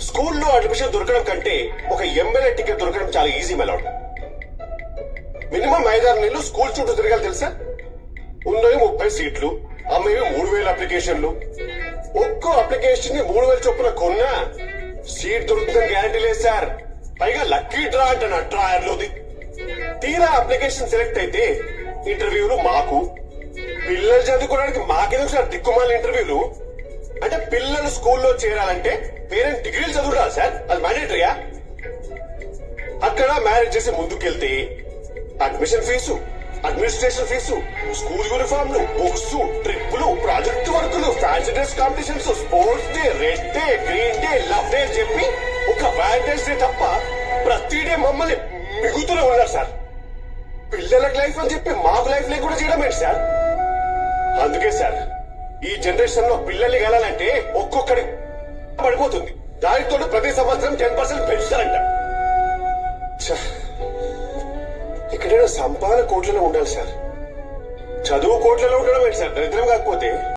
స్కూల్లో అడ్మిషన్ దొరకడం కంటే ఒక ఎమ్మెల్యే టికెట్ దొరకడం చాలా ఈజీ మెలాడ్. మినిమం 5-6 నెలలు స్కూల్ చుట్టూ తిరగాలి తెలుసా. ఉన్నవి 30 సీట్లు, అమ్మేవి 3000 అప్లికేషన్లు. ఒక్కో అప్లికేషన్ ని 3000 చొప్పున కొన్నా సీట్ దొరుకుతుందని గ్యారంటీ లేదు సార్. పైగా లక్కీ డ్రా అంటున్నా డ్రాయర్లోది. తీరా అప్లికేషన్ సెలెక్ట్ అయితే ఇంటర్వ్యూలు మాకు. పిల్లలు చదువుకోవడానికి మాకెందుకు సార్ దిక్కుమాల ఇంటర్వ్యూలు? అంటే పిల్లలు స్కూల్లో చేరాలంటే పేరెంట్ డిగ్రీలు చదువురా సార్, అది మ్యాండేటరీయా? అక్కడ మ్యారేజ్ చేసి ముందుకెళ్తే admission fee, administration fee, school యూనిఫామ్లు, బుక్స్, ట్రిప్పులు, ప్రాజెక్ట్ వర్కులు, fancy dress competitions, sports day, red day, green day, love day చెప్పి ఒక వ్యాలంటైన్స్ డే తప్ప ప్రతి డే మమ్మల్ని మిగుతూనే ఉన్నారు సార్. పిల్లలకు లైఫ్ అని చెప్పి మాకు లైఫ్ లేకుండా చేయడం ఏంటి సార్? అందుకే సార్ ఈ జనరేషన్ లో పిల్లల్ని కలాలంటే ఒక్కొక్కడి పడిపోతుంది. దానితో ప్రతి సంవత్సరం 10% పెంచుతారంట. ఎక్కడైనా సంపాదన కోట్లలో ఉండాలి సార్, చదువు కోట్లలో ఉండడం ఏంటి సార్? దరిద్రం కాకపోతే